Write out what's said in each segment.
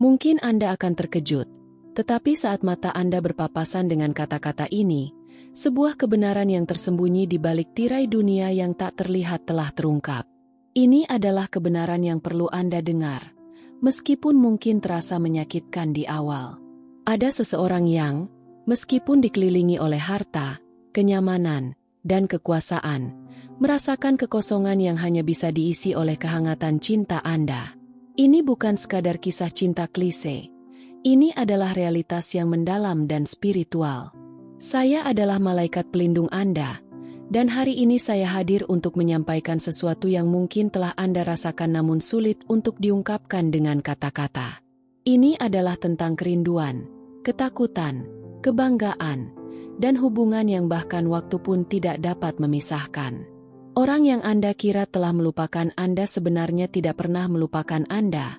Mungkin Anda akan terkejut, tetapi saat mata Anda berpapasan dengan kata-kata ini, sebuah kebenaran yang tersembunyi di balik tirai dunia yang tak terlihat telah terungkap. Ini adalah kebenaran yang perlu Anda dengar, meskipun mungkin terasa menyakitkan di awal. Ada seseorang yang, meskipun dikelilingi oleh harta, kenyamanan, dan kekuasaan, merasakan kekosongan yang hanya bisa diisi oleh kehangatan cinta Anda. Ini bukan sekadar kisah cinta klise. Ini adalah realitas yang mendalam dan spiritual. Saya adalah malaikat pelindung Anda, dan hari ini saya hadir untuk menyampaikan sesuatu yang mungkin telah Anda rasakan namun sulit untuk diungkapkan dengan kata-kata. Ini adalah tentang kerinduan, ketakutan, kebanggaan, dan hubungan yang bahkan waktu pun tidak dapat memisahkan. Orang yang Anda kira telah melupakan Anda sebenarnya tidak pernah melupakan Anda,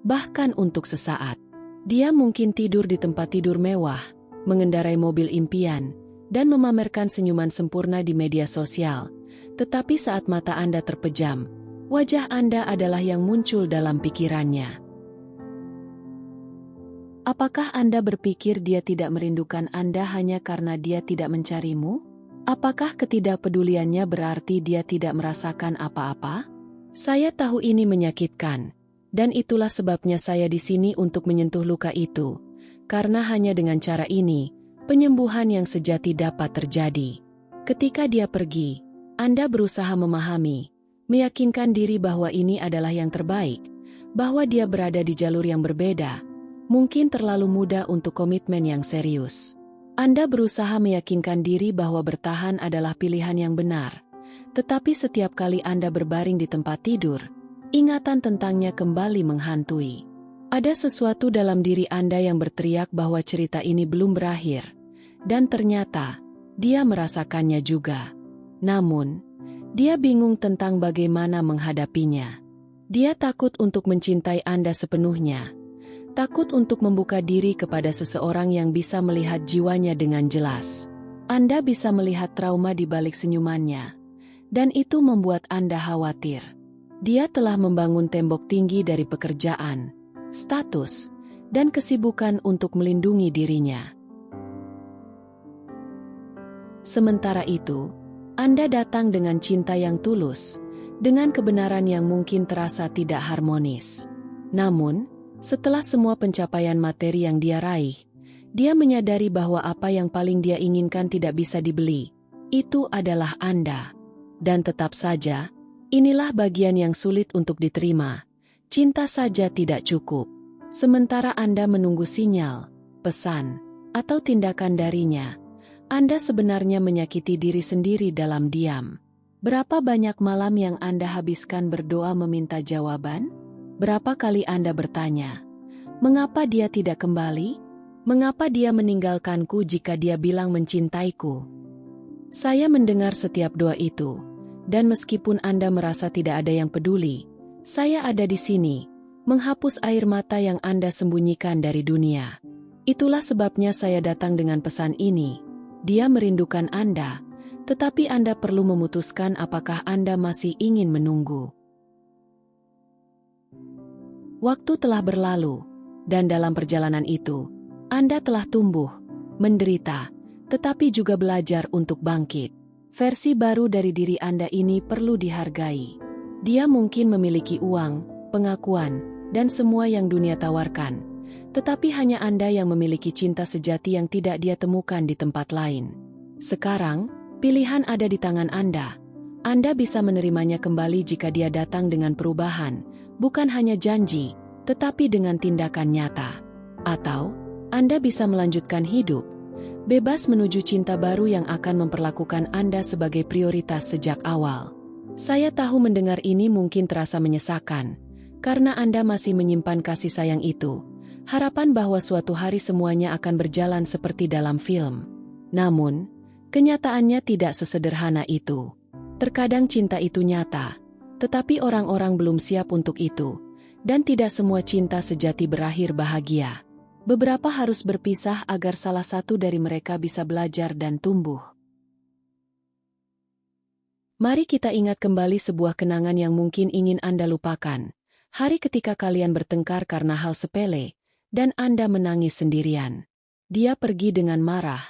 bahkan untuk sesaat. Dia mungkin tidur di tempat tidur mewah, mengendarai mobil impian, dan memamerkan senyuman sempurna di media sosial. Tetapi saat mata Anda terpejam, wajah Anda adalah yang muncul dalam pikirannya. Apakah Anda berpikir dia tidak merindukan Anda hanya karena dia tidak mencarimu? Apakah ketidakpeduliannya berarti dia tidak merasakan apa-apa? Saya tahu ini menyakitkan, dan itulah sebabnya saya di sini untuk menyentuh luka itu, karena hanya dengan cara ini, penyembuhan yang sejati dapat terjadi. Ketika dia pergi, Anda berusaha memahami, meyakinkan diri bahwa ini adalah yang terbaik, bahwa dia berada di jalur yang berbeda, mungkin terlalu muda untuk komitmen yang serius. Anda berusaha meyakinkan diri bahwa bertahan adalah pilihan yang benar, tetapi setiap kali Anda berbaring di tempat tidur, ingatan tentangnya kembali menghantui. Ada sesuatu dalam diri Anda yang berteriak bahwa cerita ini belum berakhir, dan ternyata, dia merasakannya juga. Namun, dia bingung tentang bagaimana menghadapinya. Dia takut untuk mencintai Anda sepenuhnya. Takut untuk membuka diri kepada seseorang yang bisa melihat jiwanya dengan jelas. Anda bisa melihat trauma di balik senyumannya, dan itu membuat Anda khawatir. Dia telah membangun tembok tinggi dari pekerjaan, status, dan kesibukan untuk melindungi dirinya. Sementara itu, Anda datang dengan cinta yang tulus, dengan kebenaran yang mungkin terasa tidak harmonis. Namun, setelah semua pencapaian materi yang dia raih, dia menyadari bahwa apa yang paling dia inginkan tidak bisa dibeli. Itu adalah Anda. Dan tetap saja, inilah bagian yang sulit untuk diterima. Cinta saja tidak cukup. Sementara Anda menunggu sinyal, pesan, atau tindakan darinya, Anda sebenarnya menyakiti diri sendiri dalam diam. Berapa banyak malam yang Anda habiskan berdoa meminta jawaban? Berapa kali Anda bertanya, mengapa dia tidak kembali? Mengapa dia meninggalkanku jika dia bilang mencintaiku? Saya mendengar setiap doa itu, dan meskipun Anda merasa tidak ada yang peduli, saya ada di sini, menghapus air mata yang Anda sembunyikan dari dunia. Itulah sebabnya saya datang dengan pesan ini. Dia merindukan Anda, tetapi Anda perlu memutuskan apakah Anda masih ingin menunggu. Waktu telah berlalu, dan dalam perjalanan itu, Anda telah tumbuh, menderita, tetapi juga belajar untuk bangkit. Versi baru dari diri Anda ini perlu dihargai. Dia mungkin memiliki uang, pengakuan, dan semua yang dunia tawarkan, tetapi hanya Anda yang memiliki cinta sejati yang tidak dia temukan di tempat lain. Sekarang, pilihan ada di tangan Anda. Anda bisa menerimanya kembali jika dia datang dengan perubahan, bukan hanya janji, tetapi dengan tindakan nyata. Atau, Anda bisa melanjutkan hidup, bebas menuju cinta baru yang akan memperlakukan Anda sebagai prioritas sejak awal. Saya tahu mendengar ini mungkin terasa menyesakan, karena Anda masih menyimpan kasih sayang itu, harapan bahwa suatu hari semuanya akan berjalan seperti dalam film. Namun, kenyataannya tidak sesederhana itu. Terkadang cinta itu nyata, tetapi orang-orang belum siap untuk itu, dan tidak semua cinta sejati berakhir bahagia. Beberapa harus berpisah agar salah satu dari mereka bisa belajar dan tumbuh. Mari kita ingat kembali sebuah kenangan yang mungkin ingin Anda lupakan. Hari ketika kalian bertengkar karena hal sepele, dan Anda menangis sendirian. Dia pergi dengan marah,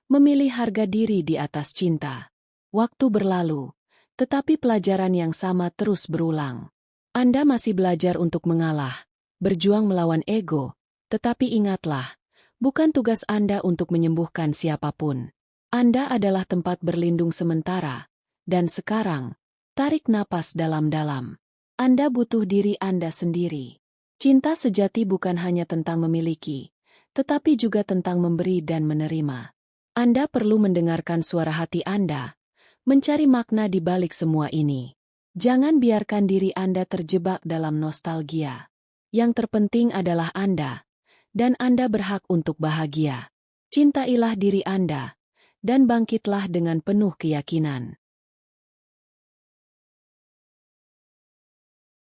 memilih harga diri di atas cinta. Waktu berlalu, tetapi pelajaran yang sama terus berulang. Anda masih belajar untuk mengalah, berjuang melawan ego, tetapi ingatlah, bukan tugas Anda untuk menyembuhkan siapapun. Anda adalah tempat berlindung sementara, dan sekarang, tarik napas dalam-dalam. Anda butuh diri Anda sendiri. Cinta sejati bukan hanya tentang memiliki, tetapi juga tentang memberi dan menerima. Anda perlu mendengarkan suara hati Anda, mencari makna di balik semua ini. Jangan biarkan diri Anda terjebak dalam nostalgia. Yang terpenting adalah Anda, dan Anda berhak untuk bahagia. Cintailah diri Anda, dan bangkitlah dengan penuh keyakinan.